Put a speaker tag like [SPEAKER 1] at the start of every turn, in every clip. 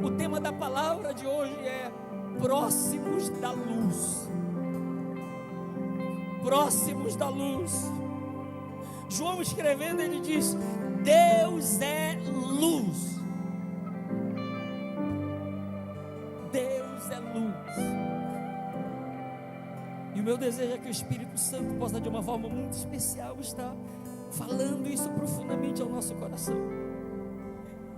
[SPEAKER 1] O tema da palavra de hoje é próximos da luz. Próximos da luz. João escrevendo, ele diz: Deus é luz. Deus é luz. E o meu desejo é que o Espírito Santo possa, de uma forma muito especial, estar falando isso profundamente ao nosso coração.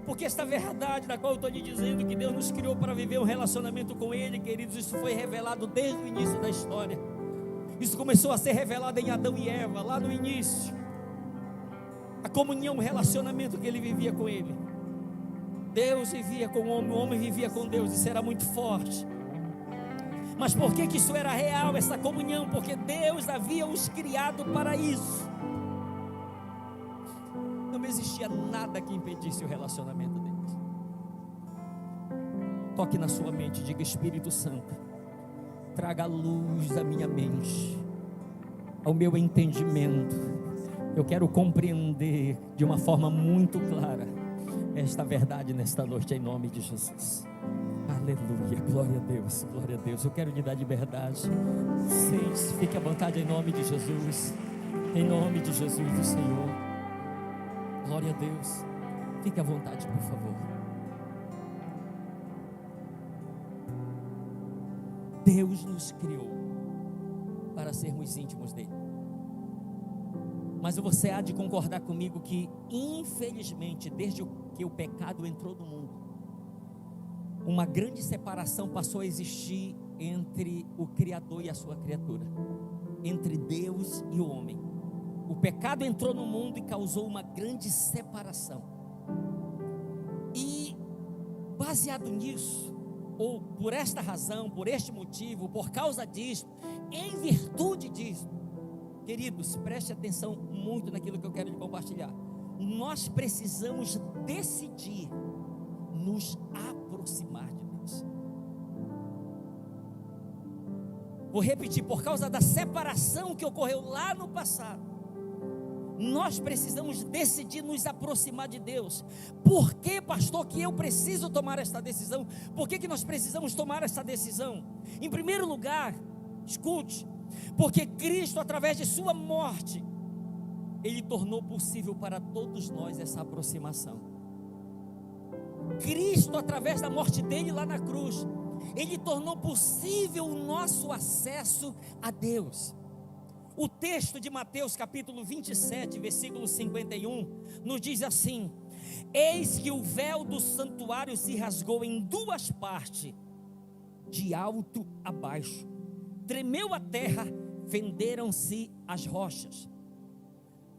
[SPEAKER 1] Porque esta verdade da qual eu estou lhe dizendo, que Deus nos criou para viver um relacionamento com Ele, queridos, isso foi revelado desde o início da história. Isso começou a ser revelado em Adão e Eva, lá no início. A comunhão, o relacionamento que ele vivia com Ele. Deus vivia com o homem vivia com Deus. Isso era muito forte. Mas por que isso era real, essa comunhão? Porque Deus havia os criado para isso. Não existia nada que impedisse o relacionamento deles. Toque na sua mente e diga: Espírito Santo, traga a luz à minha mente, ao meu entendimento. Eu quero compreender de uma forma muito clara esta verdade nesta noite, em nome de Jesus. Aleluia, glória a Deus, glória a Deus. Eu quero lhe dar liberdade. Sim, fique à vontade em nome de Jesus. Em nome de Jesus, do Senhor. Glória a Deus. Fique à vontade, por favor. Deus nos criou para sermos íntimos dele. Mas você há de concordar comigo que, infelizmente, desde que o pecado entrou no mundo, uma grande separação passou a existir entre o Criador e a sua criatura, entre Deus e o homem. O pecado entrou no mundo e causou uma grande separação. E baseado nisso, ou por esta razão, por este motivo, por causa disso, em virtude disso, queridos, preste atenção muito naquilo que eu quero lhe compartilhar. Nós precisamos decidir nos aproximar de Deus. Vou repetir: por causa da separação que ocorreu lá no passado, nós precisamos decidir nos aproximar de Deus. Por que, pastor, que eu preciso tomar esta decisão? Por que nós precisamos tomar esta decisão? Em primeiro lugar, escute, porque Cristo, através de sua morte, Ele tornou possível para todos nós essa aproximação. Cristo, através da morte dele lá na cruz, Ele tornou possível o nosso acesso a Deus. O texto de Mateus capítulo 27, versículo 51, nos diz assim: eis que o véu do santuário se rasgou em duas partes, de alto a baixo, tremeu a terra, fenderam-se as rochas.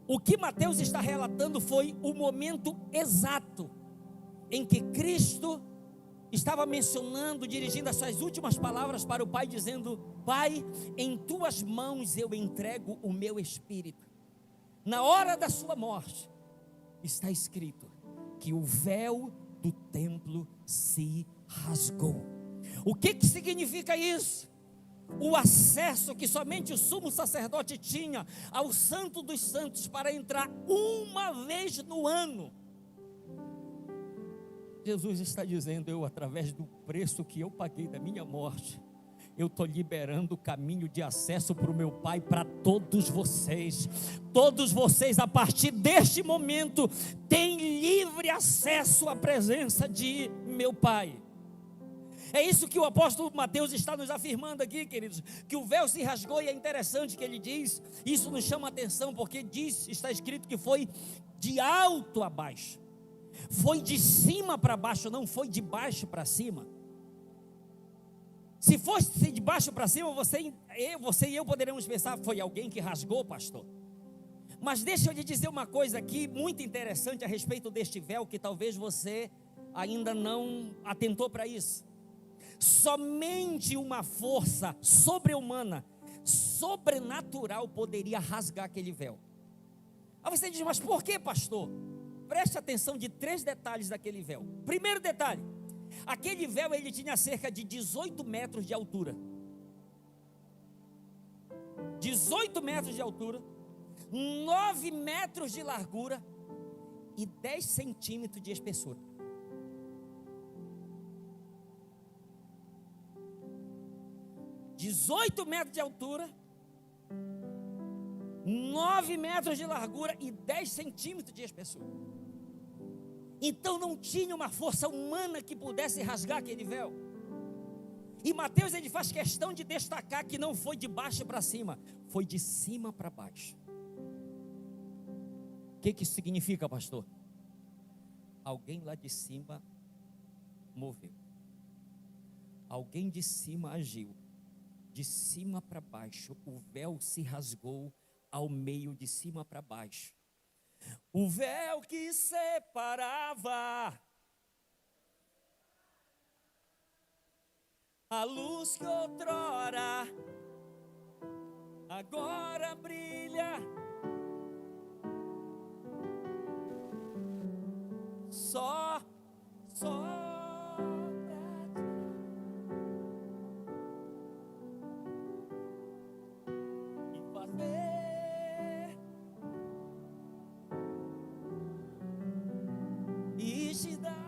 [SPEAKER 1] O que Mateus está relatando foi o momento exato em que Cristo estava mencionando, dirigindo as suas últimas palavras para o Pai, dizendo: Pai, em tuas mãos eu entrego o meu espírito. Na hora da sua morte, está escrito que o véu do templo se rasgou. O que significa isso? O acesso que somente o sumo sacerdote tinha ao Santo dos Santos para entrar uma vez no ano. Jesus está dizendo: eu, através do preço que eu paguei da minha morte, eu estou liberando o caminho de acesso para o meu Pai, para todos vocês. Todos vocês, a partir deste momento, têm livre acesso à presença de meu Pai. É isso que o apóstolo Mateus está nos afirmando aqui, queridos, que o véu se rasgou. E é interessante que ele diz, isso nos chama a atenção, porque está escrito que foi de alto a baixo. Foi de cima para baixo, não foi de baixo para cima. Se fosse de baixo para cima, você e eu poderíamos pensar: foi alguém que rasgou, pastor. Mas deixa eu lhe dizer uma coisa aqui muito interessante a respeito deste véu, que talvez você ainda não atentou para isso. Somente uma força sobre-humana, sobrenatural, poderia rasgar aquele véu. Aí você diz: mas por que, pastor? Preste atenção de 3 detalhes daquele véu. Primeiro detalhe: aquele véu ele tinha cerca de 18 metros de altura. 18 metros de altura, 9 metros de largura e 10 centímetros de espessura. 18 metros de altura, 9 metros de largura e 10 centímetros de espessura. Então não tinha uma força humana que pudesse rasgar aquele véu. E Mateus, ele faz questão de destacar que não foi de baixo para cima, foi de cima para baixo. O que isso significa, pastor? Alguém lá de cima moveu. Alguém de cima agiu. De cima para baixo, o véu se rasgou ao meio, de cima para baixo. O véu que separava a luz que outrora agora brilha, só e fazer e te dar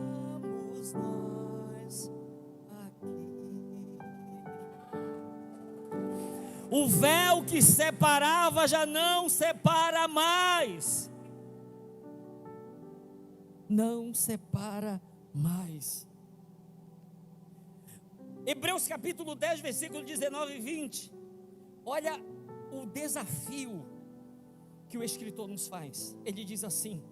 [SPEAKER 1] estamos nós aqui. O véu que separava já não separa mais. Não separa mais. Hebreus capítulo 10, versículo 19 e 20. Olha o desafio que o escritor nos faz. Ele diz assim: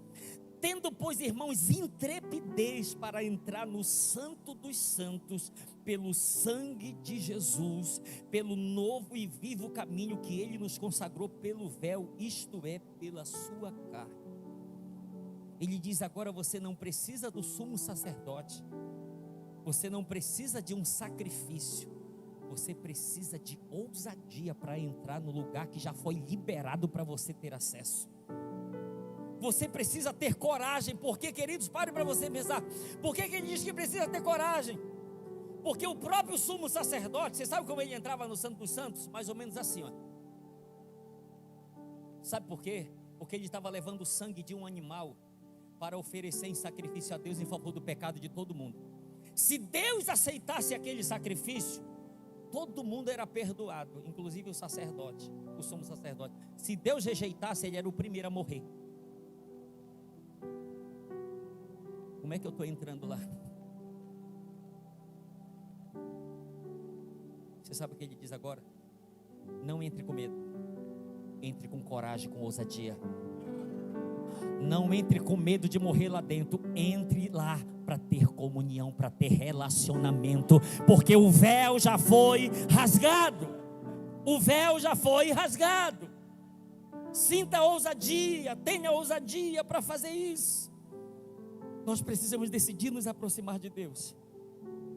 [SPEAKER 1] tendo, pois, irmãos, intrepidez para entrar no santo dos santos, pelo sangue de Jesus, pelo novo e vivo caminho que ele nos consagrou pelo véu, isto é, pela sua carne. Ele diz: agora você não precisa do sumo sacerdote, você não precisa de um sacrifício, você precisa de ousadia para entrar no lugar que já foi liberado para você ter acesso. Você precisa ter coragem. Porque, queridos, pare para você pensar. Por que ele diz que precisa ter coragem? Porque o próprio sumo sacerdote, você sabe como ele entrava no Santo dos Santos? Mais ou menos assim, ó. Sabe por quê? Porque ele estava levando o sangue de um animal para oferecer em sacrifício a Deus em favor do pecado de todo mundo. Se Deus aceitasse aquele sacrifício, todo mundo era perdoado, inclusive o sacerdote, o sumo sacerdote. Se Deus rejeitasse, ele era o primeiro a morrer. Como é que eu estou entrando lá? Você sabe o que ele diz agora? Não entre com medo, entre com coragem, com ousadia. Não entre com medo de morrer lá dentro, entre lá para ter comunhão, para ter relacionamento, porque o véu já foi rasgado. O véu já foi rasgado. Sinta ousadia, tenha ousadia para fazer isso. Nós precisamos decidir nos aproximar de Deus,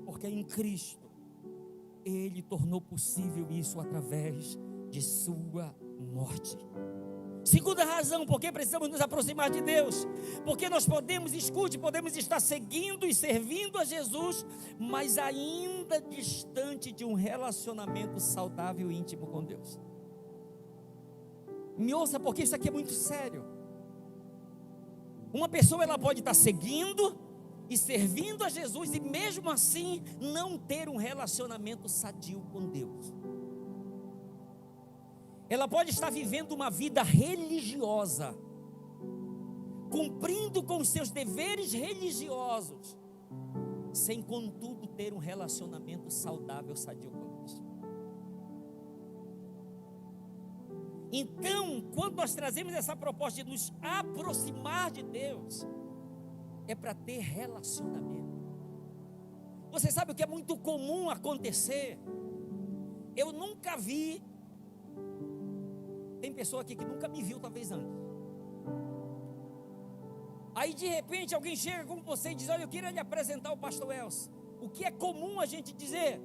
[SPEAKER 1] porque em Cristo Ele tornou possível isso através de sua morte. Segunda razão, porque precisamos nos aproximar de Deus, porque nós podemos estar seguindo e servindo a Jesus, mas ainda distante de um relacionamento saudável e íntimo com Deus. Me ouça, porque isso aqui é muito sério. Uma pessoa, ela pode estar seguindo e servindo a Jesus e mesmo assim não ter um relacionamento sadio com Deus. Ela pode estar vivendo uma vida religiosa, cumprindo com os seus deveres religiosos, sem contudo ter um relacionamento saudável, sadio com Deus. Então, quando nós trazemos essa proposta de nos aproximar de Deus, é para ter relacionamento. Você sabe o que é muito comum acontecer? Eu nunca vi. Tem pessoa aqui que nunca me viu, talvez antes. Aí de repente alguém chega com você e diz: olha, eu queria lhe apresentar o pastor Elcio. O que é comum a gente dizer?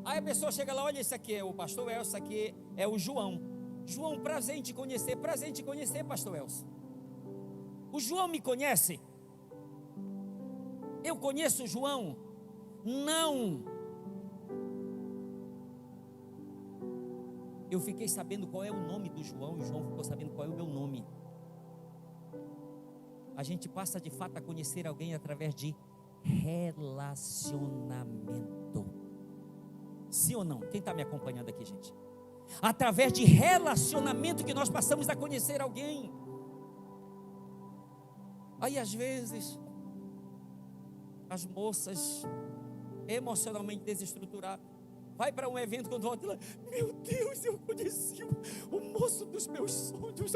[SPEAKER 1] Aí a pessoa chega lá: olha, esse aqui é o pastor Elcio, esse aqui é o João. João, prazer em te conhecer, pastor Elcio. O João me conhece? Eu conheço o João? Não. Eu fiquei sabendo qual é o nome do João, e o João ficou sabendo qual é o meu nome. A gente passa de fato a conhecer alguém através de relacionamento. Sim ou não? Quem está me acompanhando aqui, gente? Através de relacionamento que nós passamos a conhecer alguém. Aí às vezes as moças emocionalmente desestruturadas vai para um evento, quando volta lá, meu Deus, eu conheci o moço dos meus sonhos.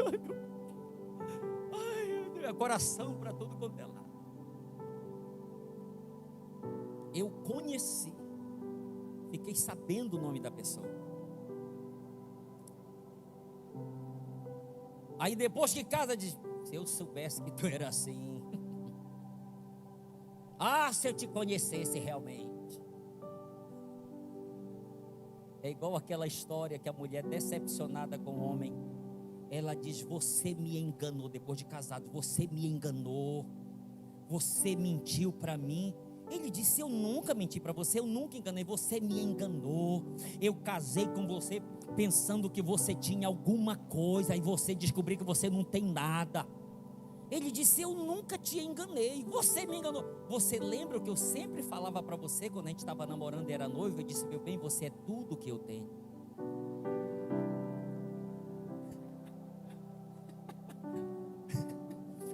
[SPEAKER 1] Ai, coração para tudo quanto é lá. Eu conheci, fiquei sabendo o nome da pessoa. Aí depois que casa diz, se eu soubesse que tu era assim. Ah, se eu te conhecesse realmente. É igual aquela história que a mulher decepcionada com o homem, ela diz, você me enganou depois de casado, você me enganou, você mentiu para mim. Ele disse, eu nunca menti para você, eu nunca enganei, você me enganou. Eu casei com você pensando que você tinha alguma coisa, e você descobriu que você não tem nada. Ele disse, eu nunca te enganei, você me enganou. Você lembra o que eu sempre falava para você quando a gente estava namorando e era noivo? Eu disse, meu bem, você é tudo que eu tenho.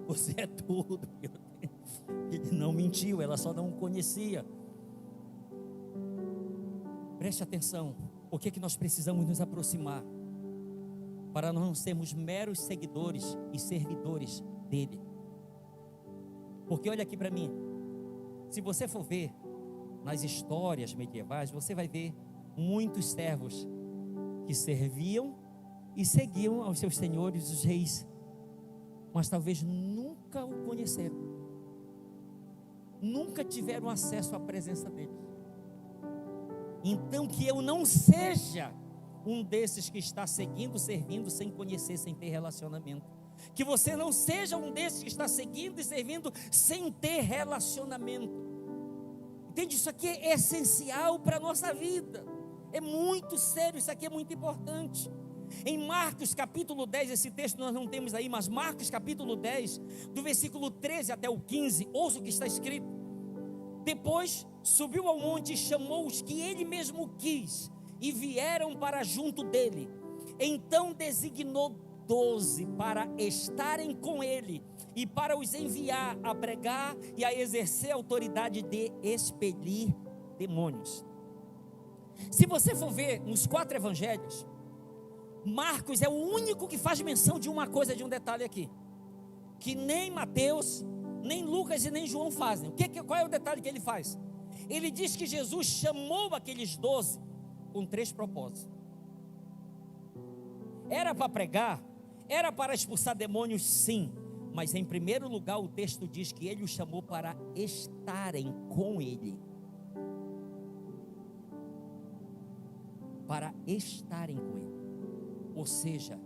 [SPEAKER 1] Você é tudo que eu tenho. Ele não mentiu, ela só não o conhecia. Preste atenção, o que é que nós precisamos nos aproximar para nós não sermos meros seguidores e servidores dele. Porque olha aqui para mim, se você for ver nas histórias medievais, você vai ver muitos servos que serviam e seguiam aos seus senhores, os reis, mas talvez nunca o conheceram, nunca tiveram acesso à presença dele. Então que eu não seja um desses que está seguindo, servindo, sem conhecer, sem ter relacionamento. Que você não seja um desses que está seguindo e servindo sem ter relacionamento. Entende? Isso aqui é essencial para a nossa vida. É muito sério, isso aqui é muito importante. Em Marcos capítulo 10, esse texto nós não temos aí, mas Marcos capítulo 10, do versículo 13 até o 15, ouça o que está escrito. Depois subiu ao monte e chamou os que ele mesmo quis, e vieram para junto dele. Então designou 12 para estarem com ele, e para os enviar a pregar e a exercer a autoridade de expelir demônios. Se você for ver nos 4 evangelhos, Marcos é o único que faz menção de uma coisa, de um detalhe aqui, que nem Mateus, nem Lucas e nem João fazem. Qual é o detalhe que ele faz? Ele diz que Jesus chamou aqueles 12 com 3 propósitos. Era para pregar, era para expulsar demônios, sim, mas em primeiro lugar o texto diz que ele os chamou para estarem com ele. Para estarem com ele. Ou seja,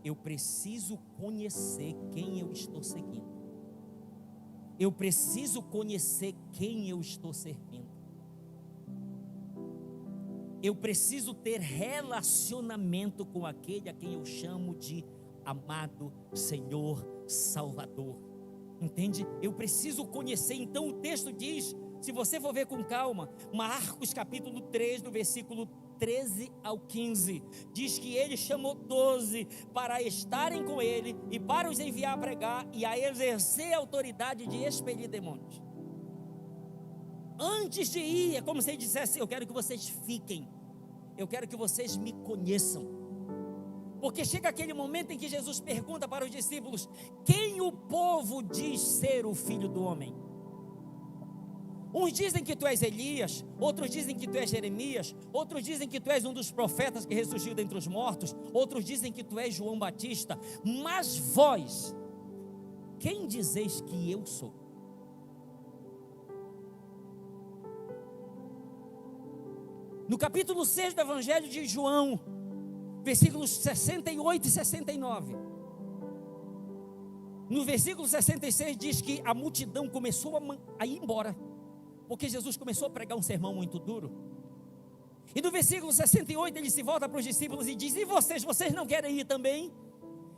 [SPEAKER 1] eu preciso conhecer quem eu estou seguindo. Eu preciso conhecer quem eu estou servindo. Eu preciso ter relacionamento com aquele a quem eu chamo de amado Senhor Salvador. Entende? Eu preciso conhecer. Então o texto diz, se você for ver com calma, Marcos capítulo 3, do versículo 13 ao 15, diz que ele chamou 12 para estarem com ele e para os enviar a pregar e a exercer a autoridade de expelir demônios. Antes de ir, é como se ele dissesse, eu quero que vocês fiquem, eu quero que vocês me conheçam. Porque chega aquele momento em que Jesus pergunta para os discípulos, quem o povo diz ser o Filho do Homem? Uns dizem que tu és Elias, outros dizem que tu és Jeremias, outros dizem que tu és um dos profetas que ressurgiu dentre os mortos, outros dizem que tu és João Batista, mas vós, quem dizeis que eu sou? No capítulo 6 do Evangelho de João, versículos 68 e 69, no versículo 66 diz que a multidão começou a ir embora, porque Jesus começou a pregar um sermão muito duro. E no versículo 68 ele se volta para os discípulos e diz: e vocês não querem ir também?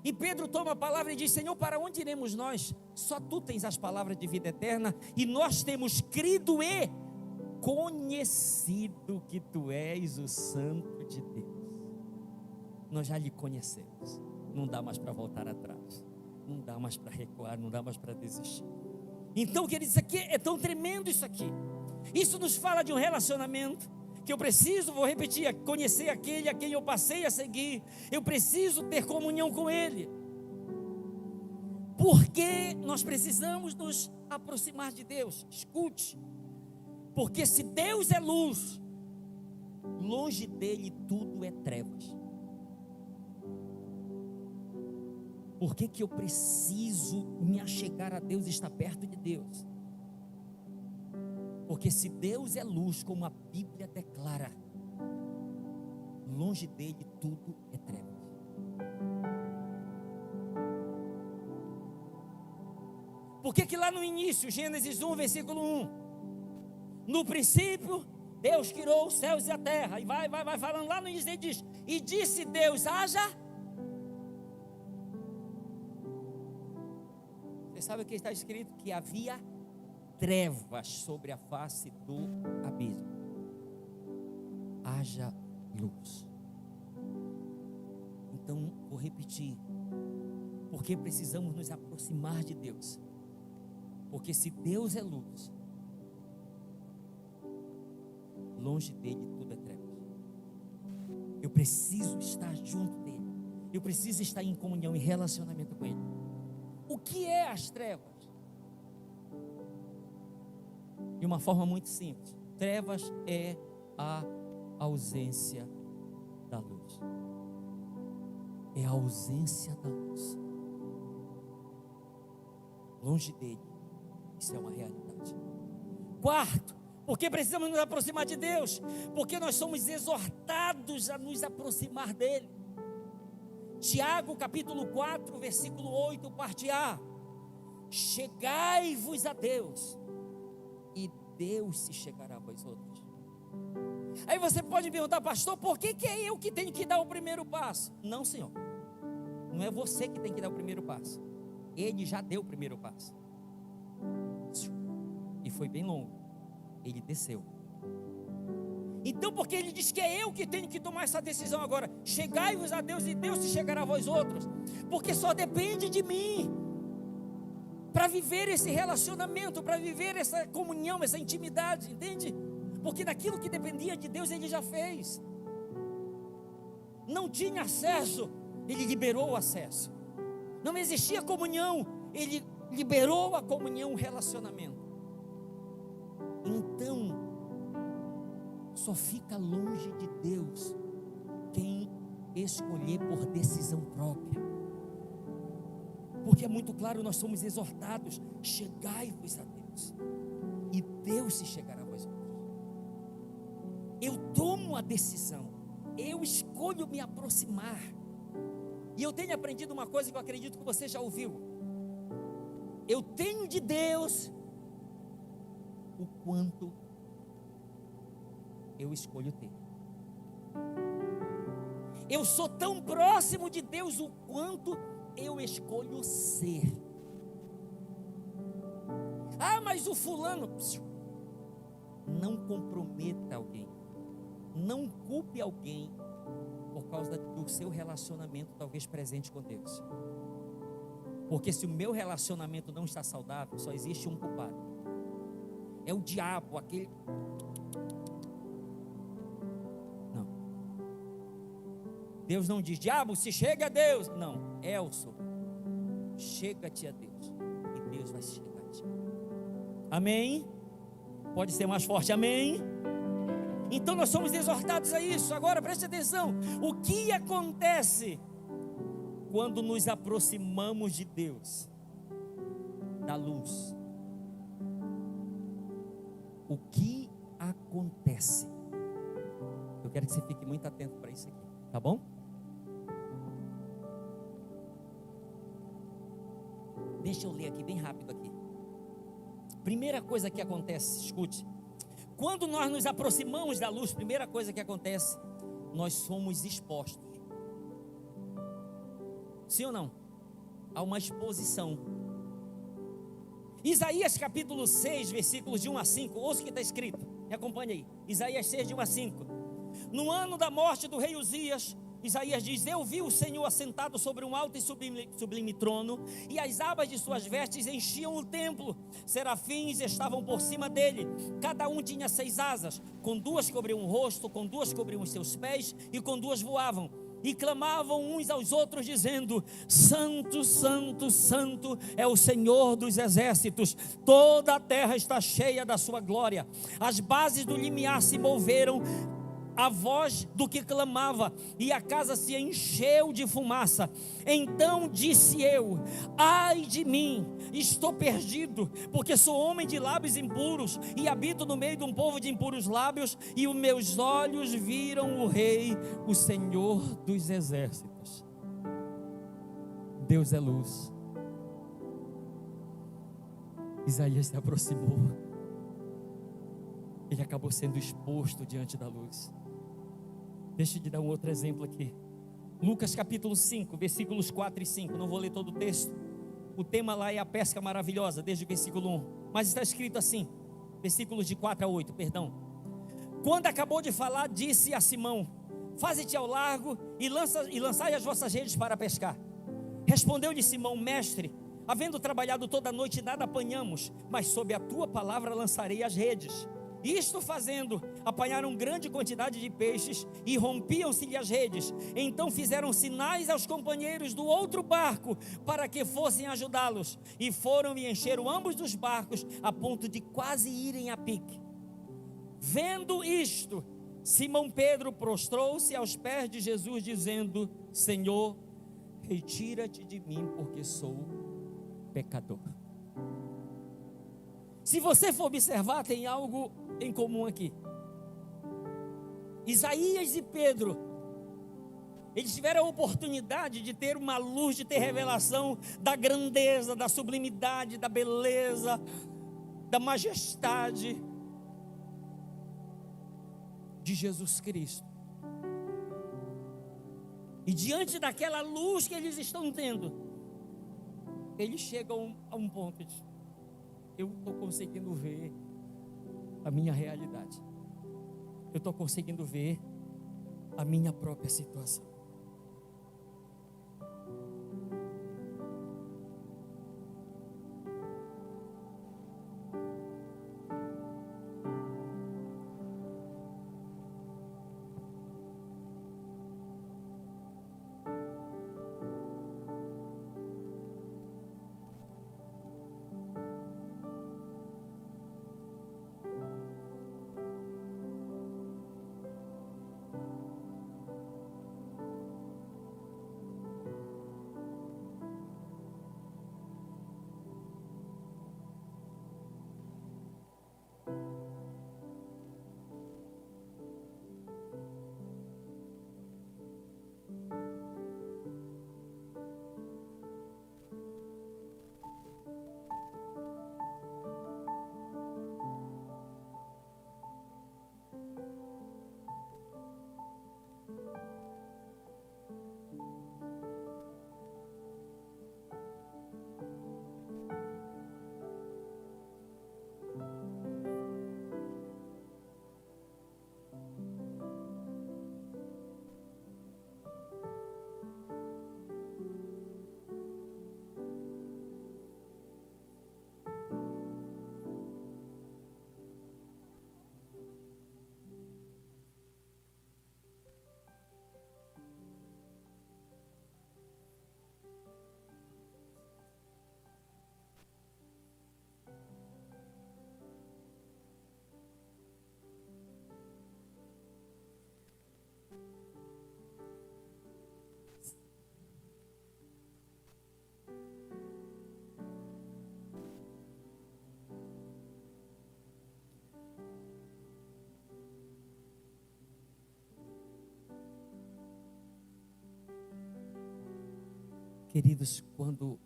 [SPEAKER 1] E Pedro toma a palavra e diz: Senhor, para onde iremos nós? Só tu tens as palavras de vida eterna, e nós temos crido e conhecido que tu és o Santo de Deus. Nós já lhe conhecemos, não dá mais para voltar atrás, não dá mais para recuar, não dá mais para desistir. Então, queridos, isso aqui é tão tremendo isso aqui. Isso nos fala de um relacionamento que eu preciso, vou repetir, conhecer aquele a quem eu passei a seguir. Eu preciso ter comunhão com ele. Porque nós precisamos nos aproximar de Deus. Escute. Porque se Deus é luz, longe dele tudo é trevas. Por que que eu preciso me achegar a Deus e estar perto de Deus? Porque se Deus é luz, como a Bíblia declara, longe dele tudo é trevas. Por que que lá no início, Gênesis 1, versículo 1, no princípio, Deus criou os céus e a terra, e vai falando lá no início, ele diz, e disse Deus, haja. Você sabe o que está escrito? Que havia trevas sobre a face do abismo. Haja luz. Então, vou repetir. Porque precisamos nos aproximar de Deus. Porque se Deus é luz, longe dele tudo é trevas. Eu preciso estar junto dele. Eu preciso estar em comunhão, em relacionamento com ele. O que é as trevas? De uma forma muito simples. Trevas é a ausência da luz. É a ausência da luz. Longe dele. Isso é uma realidade. Quarto, porque precisamos nos aproximar de Deus? Porque nós somos exortados a nos aproximar dele. Tiago capítulo 4, versículo 8, parte A. Chegai-vos a Deus, e Deus se chegará a vós outros. Aí você pode me perguntar, pastor, por que que é eu que tenho que dar o primeiro passo? Não, senhor. Não é você que tem que dar o primeiro passo. Ele já deu o primeiro passo. E foi bem longo. Ele desceu. Então, porque ele diz que é eu que tenho que tomar essa decisão agora. Chegai-vos a Deus e Deus se chegará a vós outros. Porque só depende de mim para viver esse relacionamento, para viver essa comunhão, essa intimidade, entende? Porque daquilo que dependia de Deus, ele já fez. Não tinha acesso, ele liberou o acesso. Não existia comunhão, ele liberou a comunhão, o relacionamento. Então, só fica longe de Deus quem escolher por decisão própria. Porque é muito claro, nós somos exortados, chegai-vos a Deus, e Deus se chegará a vós outros. Eu tomo a decisão, eu escolho me aproximar. E eu tenho aprendido uma coisa que eu acredito que você já ouviu. Eu tenho de Deus o quanto eu escolho ter. Eu sou tão próximo de Deus o quanto eu escolho ser. Ah, mas o fulano, não comprometa alguém, não culpe alguém por causa do seu relacionamento talvez presente com Deus. Porque se o meu relacionamento não está saudável, só existe um culpado. É o diabo, aquele... Não. Deus não diz, diabo, se chega a Deus. Não, Elson, chega-te a Deus, e Deus vai se chegar a ti. Amém? Pode ser mais forte, amém? Então nós somos exortados a isso. Agora preste atenção, o que acontece quando nos aproximamos de Deus, da luz? O que acontece? Eu quero que você fique muito atento para isso aqui, tá bom? Deixa eu ler aqui bem rápido aqui. Primeira coisa que acontece, escute. quando nós nos aproximamos da luz, primeira coisa que acontece, nós somos expostos. Sim ou não? Há uma exposição. Isaías capítulo 6, versículos de 1 a 5, ouça o que está escrito, me acompanhe aí. Isaías 6, de 1 a 5. No ano da morte do rei Uzias, Isaías diz: eu vi o Senhor assentado sobre um alto e sublime trono, e as abas de suas vestes enchiam o templo. Serafins estavam por cima dele, cada um tinha 6 asas, com 2 cobriam o rosto, com 2 cobriam os seus pés, e com 2 voavam. E clamavam uns aos outros, dizendo: Santo, Santo, Santo é o Senhor dos exércitos, toda a terra está cheia da sua glória. As bases do limiar se moveram a voz do que clamava, e a casa se encheu de fumaça. Então disse eu: ai de mim, estou perdido, porque sou homem de lábios impuros, e habito no meio de um povo de impuros lábios, e os meus olhos viram o Rei, o Senhor dos exércitos. Deus é luz. Isaías se aproximou, ele acabou sendo exposto diante da luz. Deixa eu te dar um outro exemplo aqui. Lucas capítulo 5, versículos 4 e 5. Não vou ler todo o texto. O tema lá é a pesca maravilhosa, desde o versículo 1. Mas está escrito assim, versículos de 4 a 8, perdão. Quando acabou de falar, disse a Simão: faze-te ao largo e lançai as vossas redes para pescar. Respondeu-lhe Simão: mestre, havendo trabalhado toda a noite, nada apanhamos, mas sob a tua palavra lançarei as redes. Isto fazendo, apanharam grande quantidade de peixes, e rompiam-se-lhe as redes. Então fizeram sinais aos companheiros do outro barco, para que fossem ajudá-los, e foram e encheram ambos dos barcos, a ponto de quase irem a pique. Vendo isto, Simão Pedro prostrou-se aos pés de Jesus, dizendo: Senhor, retira-te de mim, porque sou pecador. Se você for observar, tem algo em comum aqui. Isaías e Pedro, eles tiveram a oportunidade de ter uma luz, de ter revelação da grandeza, da sublimidade, da beleza, da majestade de Jesus Cristo. E diante daquela luz que eles estão tendo, eles chegam a um ponto de: eu estou conseguindo ver a minha realidade, eu estou conseguindo ver a minha própria situação. Queridos, quando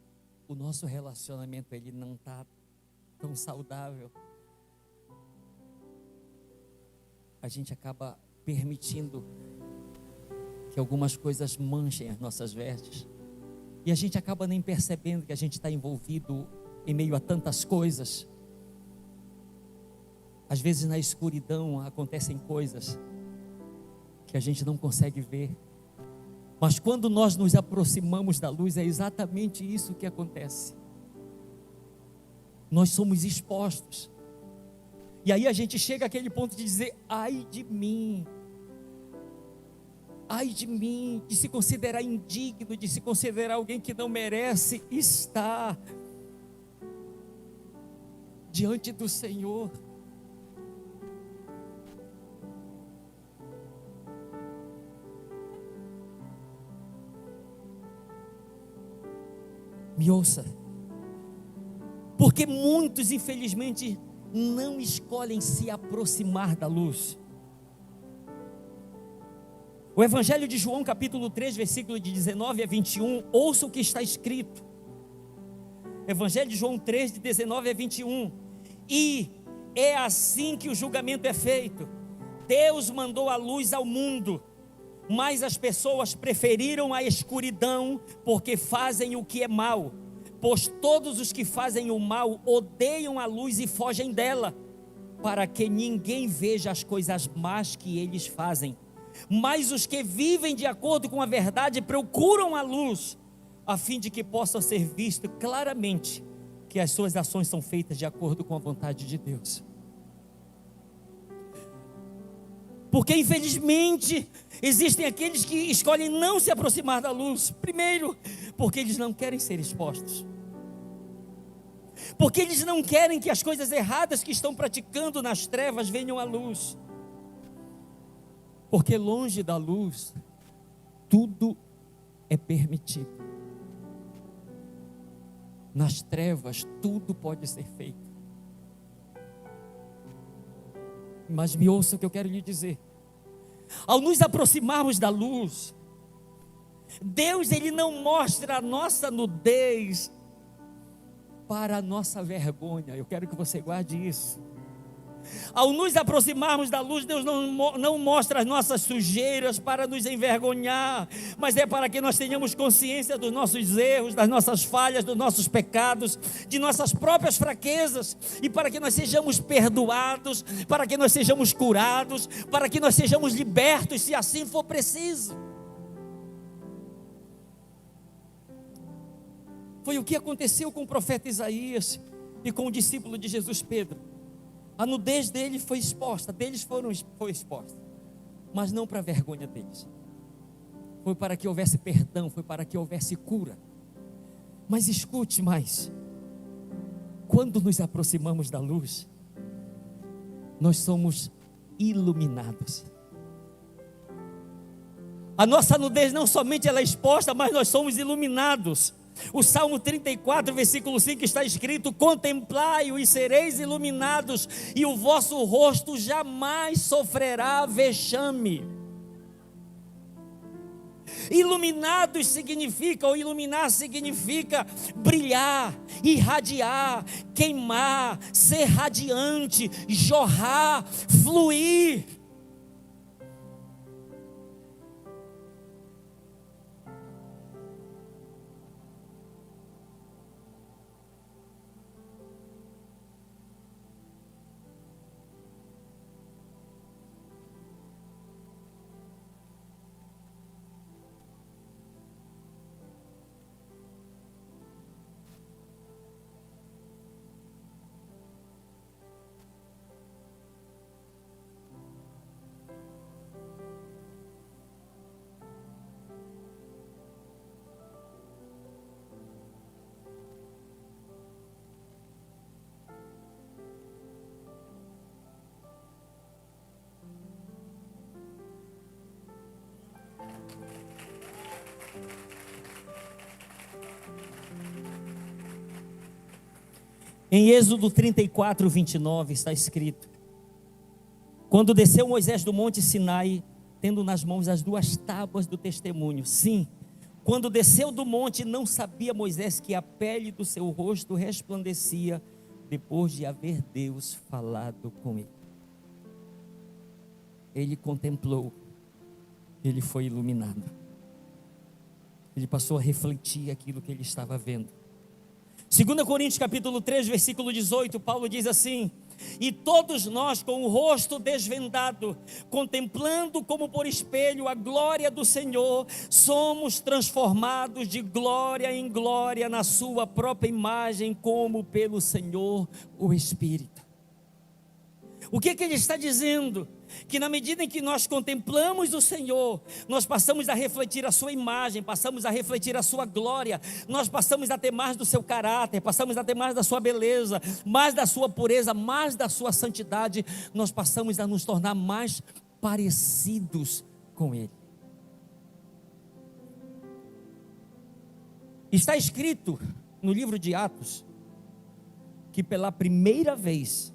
[SPEAKER 1] o nosso relacionamento ele não está tão saudável, a gente acaba permitindo que algumas coisas manchem as nossas vestes. E a gente acaba nem percebendo que a gente está envolvido em meio a tantas coisas. Às vezes na escuridão acontecem coisas que a gente não consegue ver. Mas quando nós nos aproximamos da luz, é exatamente isso que acontece. Nós somos expostos. E aí a gente chega àquele ponto de dizer: ai de mim, de se considerar indigno, de se considerar alguém que não merece estar diante do Senhor. Me ouça, porque muitos, infelizmente, não escolhem se aproximar da luz. O Evangelho de João, capítulo 3, versículo de 19 a 21, ouça o que está escrito. Evangelho de João 3, de 19 a 21. E é assim que o julgamento é feito. Deus mandou a luz ao mundo, mas as pessoas preferiram a escuridão, porque fazem o que é mal. Pois todos os que fazem o mal odeiam a luz e fogem dela, para que ninguém veja as coisas más que eles fazem. Mas os que vivem de acordo com a verdade procuram a luz, a fim de que possam ser visto claramente que as suas ações são feitas de acordo com a vontade de Deus. Porque infelizmente existem aqueles que escolhem não se aproximar da luz. Primeiro, porque eles não querem ser expostos. Porque eles não querem que as coisas erradas que estão praticando nas trevas venham à luz. Porque longe da luz, tudo é permitido. Nas trevas, tudo pode ser feito. Mas me ouça o que eu quero lhe dizer. Ao nos aproximarmos da luz, Deus, Ele não mostra a nossa nudez para a nossa vergonha. Eu quero que você guarde isso. Ao nos aproximarmos da luz, Deus não mostra as nossas sujeiras para nos envergonhar, mas é para que nós tenhamos consciência dos nossos erros, das nossas falhas, dos nossos pecados, de nossas próprias fraquezas, e para que nós sejamos perdoados, para que nós sejamos curados, para que nós sejamos libertos, se assim for preciso. Foi o que aconteceu com o profeta Isaías e com o discípulo de Jesus, Pedro. A nudez deles foi exposta, foi exposta, mas não para a vergonha deles. Foi para que houvesse perdão, foi para que houvesse cura. Mas escute mais, quando nos aproximamos da luz, nós somos iluminados. A nossa nudez não somente ela é exposta, mas nós somos iluminados. O Salmo 34, versículo 5 está escrito: contemplai-o e sereis iluminados, e o vosso rosto jamais sofrerá vexame. Iluminados significa, ou iluminar significa brilhar, irradiar, queimar, ser radiante, jorrar, fluir. Em Êxodo 34, 29 está escrito: quando desceu Moisés do monte Sinai, tendo nas mãos as 2 tábuas do testemunho. Sim, quando desceu do monte, não sabia Moisés que a pele do seu rosto resplandecia, depois de haver Deus falado com ele. ele contemplou, ele foi iluminado. Ele passou a refletir aquilo que ele estava vendo. 2 Coríntios capítulo 3, versículo 18, Paulo diz assim: e todos nós com o rosto desvendado, contemplando como por espelho a glória do Senhor, somos transformados de glória em glória na sua própria imagem, como pelo Senhor o Espírito. O que ele está dizendo? Que na medida em que nós contemplamos o Senhor, nós passamos a refletir a sua imagem, passamos a refletir a sua glória, nós passamos a ter mais do seu caráter, passamos a ter mais da sua beleza, mais da sua pureza, mais da sua santidade, nós passamos a nos tornar mais parecidos com Ele. Está escrito no livro de Atos, que pela primeira vez,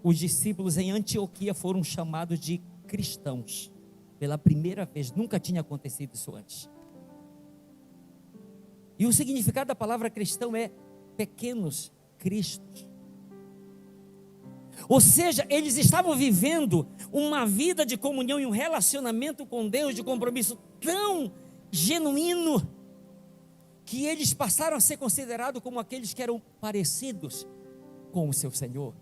[SPEAKER 1] os discípulos em Antioquia foram chamados de cristãos. Pela primeira vez, nunca tinha acontecido isso antes. E o significado da palavra cristão é pequenos cristos. Ou seja, eles estavam vivendo uma vida de comunhão e um relacionamento com Deus, de compromisso tão genuíno, que eles passaram a ser considerados como aqueles que eram parecidos com o seu Senhor,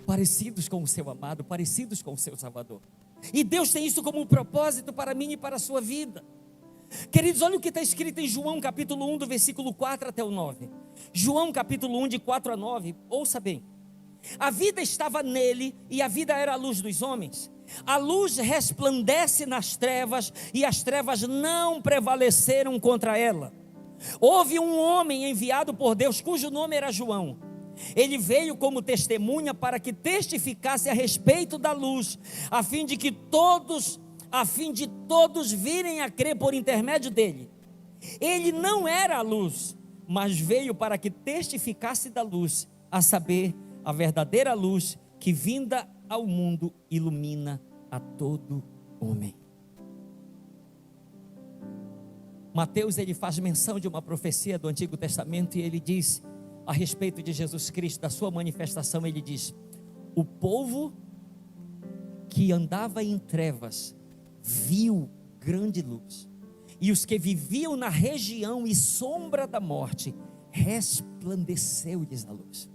[SPEAKER 1] parecidos com o seu amado, parecidos com o seu Salvador. E Deus tem isso como um propósito para mim e para a sua vida. Queridos, olha o que está escrito em João capítulo 1, do versículo 4 até o 9. João capítulo 1, de 4 a 9, ouça bem. A vida estava nele, e a vida era a luz dos homens. A luz resplandece nas trevas, e as trevas não prevaleceram contra ela. Houve um homem enviado por Deus, cujo nome era João. Ele veio como testemunha para que testificasse a respeito da luz, a fim de todos virem a crer por intermédio dele. Ele não era a luz, mas veio para que testificasse da luz, a saber, a verdadeira luz que vinda ao mundo ilumina a todo homem. Mateus, ele faz menção de uma profecia do Antigo Testamento, e ele diz a respeito de Jesus Cristo, da sua manifestação, ele diz: o povo que andava em trevas viu grande luz, e os que viviam na região e sombra da morte, resplandeceu-lhes a luz.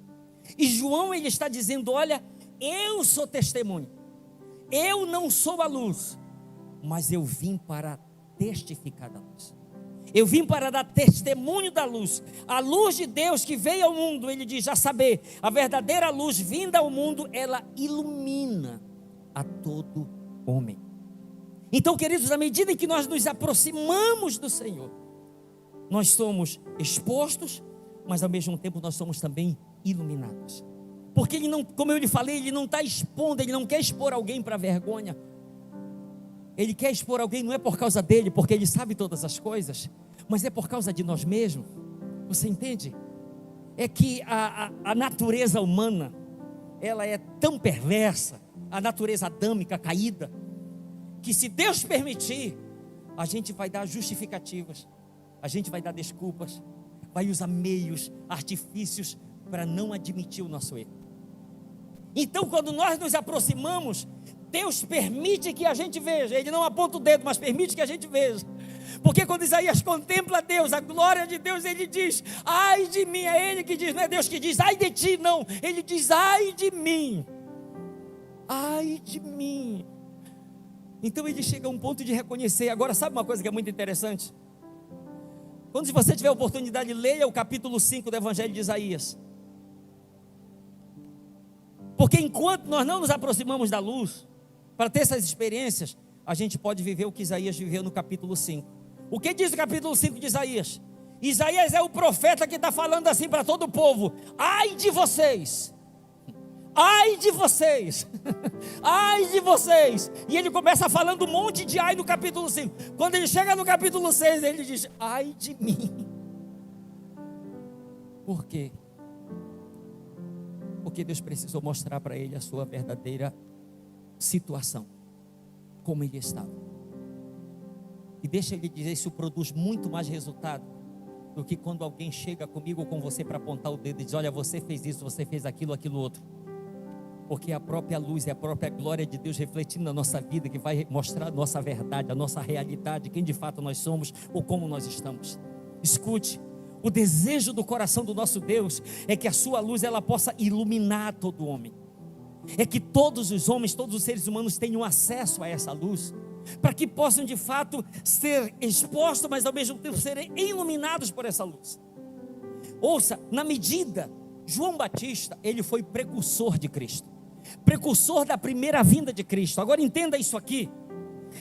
[SPEAKER 1] E João, ele está dizendo: olha, eu sou testemunho, eu não sou a luz, mas eu vim para testificar da luz. Eu vim para dar testemunho da luz, a luz de Deus que veio ao mundo. Ele diz, a saber, a verdadeira luz vinda ao mundo, ela ilumina a todo homem. Então, queridos, à medida em que nós nos aproximamos do Senhor, nós somos expostos, mas ao mesmo tempo nós somos também iluminados. Porque Ele não, como eu lhe falei, Ele não está expondo, Ele não quer expor alguém para vergonha. Ele quer expor alguém, não é por causa dele, porque Ele sabe todas as coisas, mas é por causa de nós mesmos. Você entende? É que a natureza humana, ela é tão perversa, a natureza adâmica caída, que se Deus permitir, a gente vai dar justificativas, a gente vai dar desculpas, vai usar meios, artifícios para não admitir o nosso erro. Então, quando nós nos aproximamos, Deus permite que a gente veja. Ele não aponta o dedo, mas permite que a gente veja. Porque quando Isaías contempla Deus, a glória de Deus, ele diz, ai de mim. É ele que diz, não é Deus que diz, ai de ti, não. Ele diz, ai de mim. Ai de mim. Então ele chega a um ponto de reconhecer. Agora, sabe uma coisa que é muito interessante? Quando você tiver a oportunidade, leia o capítulo 5 do Evangelho de Isaías. Porque enquanto nós não nos aproximamos da luz, para ter essas experiências, a gente pode viver o que Isaías viveu no capítulo 5. O que diz o capítulo 5 de Isaías? Isaías é o profeta que está falando assim para todo o povo: ai de vocês, ai de vocês, ai de vocês. E ele começa falando um monte de ai no capítulo 5. Quando ele chega no capítulo 6, ele diz, ai de mim. Por quê? Porque Deus precisou mostrar para ele a sua verdadeira situação, como ele estava. E deixa ele dizer, isso produz muito mais resultado do que quando alguém chega comigo ou com você para apontar o dedo e diz, olha, você fez isso, você fez aquilo, aquilo outro. Porque a própria luz é a própria glória de Deus refletindo na nossa vida, que vai mostrar a nossa verdade, a nossa realidade, quem de fato nós somos ou como nós estamos. Escute, o desejo do coração do nosso Deus é que a sua luz ela possa iluminar todo homem. É que todos os homens, todos os seres humanos tenham acesso a essa luz, para que possam de fato ser expostos, mas ao mesmo tempo serem iluminados por essa luz. Ouça, na medida, João Batista, ele foi precursor de Cristo, precursor da primeira vinda de Cristo. Agora entenda isso aqui,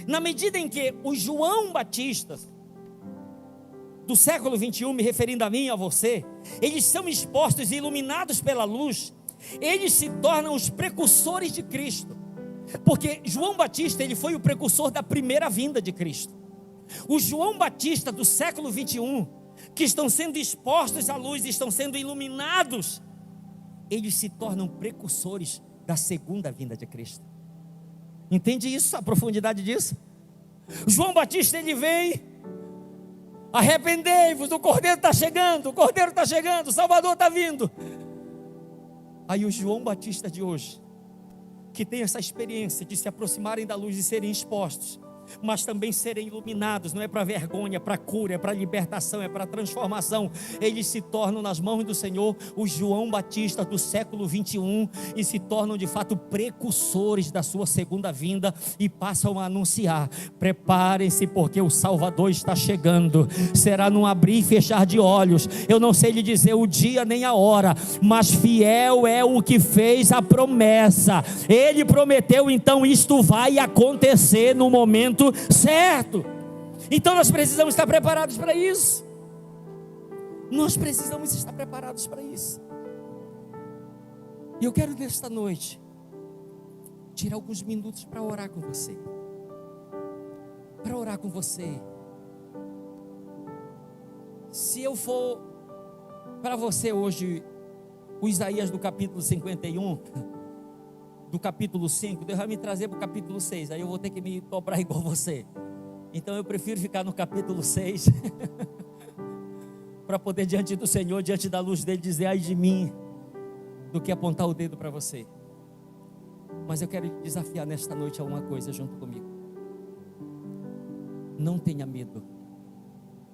[SPEAKER 1] na medida em que os João Batistas do século 21, me referindo a mim e a você, eles são expostos e iluminados pela luz, eles se tornam os precursores de Cristo, porque João Batista, ele foi o precursor da primeira vinda de Cristo. Os João Batista do século 21, que estão sendo expostos à luz, estão sendo iluminados, eles se tornam precursores da segunda vinda de Cristo. Entende isso, a profundidade disso? João Batista, ele vem: arrependei-vos, o Cordeiro está chegando, o Cordeiro está chegando, o Salvador está vindo. Aí o João Batista de hoje, que tem essa experiência de se aproximarem da luz e serem expostos, mas também serem iluminados, não é para vergonha, é para cura, é para libertação, é para transformação. Eles se tornam nas mãos do Senhor os João Batista do século 21 e se tornam de fato precursores da sua segunda vinda e passam a anunciar: preparem-se porque o Salvador está chegando. Será num abrir e fechar de olhos. Eu não sei lhe dizer o dia nem a hora, mas fiel é o que fez a promessa. Ele prometeu, então isto vai acontecer no momento certo. Então nós precisamos estar preparados para isso. Nós precisamos estar preparados para isso. E eu quero nesta noite tirar alguns minutos para orar com você. Para orar com você. Se eu for para você hoje o Isaías do capítulo 51, do capítulo 5, Deus vai me trazer para o capítulo 6, aí eu vou ter que me dobrar igual você. Então eu prefiro ficar no capítulo 6 para poder diante do Senhor, diante da luz dele, dizer: ai de mim, do que apontar o dedo para você. Mas eu quero desafiar nesta noite a uma coisa junto comigo: não tenha medo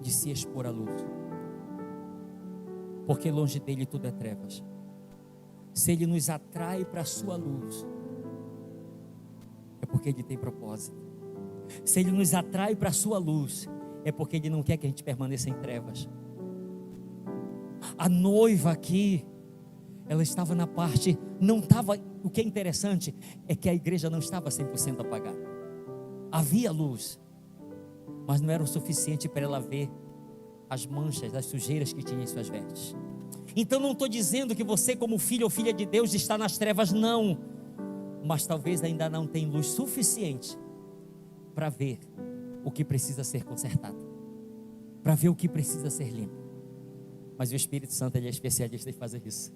[SPEAKER 1] de se expor à luz, porque longe dele tudo é trevas. Se ele nos atrai para a sua luz, é porque ele tem propósito. Se ele nos atrai para a sua luz, é porque ele não quer que a gente permaneça em trevas. A noiva aqui, ela estava na parte, não estava, o que é interessante é que a igreja não estava 100% apagada. Havia luz, mas não era o suficiente para ela ver as manchas, as sujeiras que tinha em suas vestes. Então não estou dizendo que você, como filho ou filha de Deus, está nas trevas, não. Mas talvez ainda não tenha luz suficiente para ver o que precisa ser consertado, para ver o que precisa ser limpo. Mas o Espírito Santo, ele é especialista em fazer isso.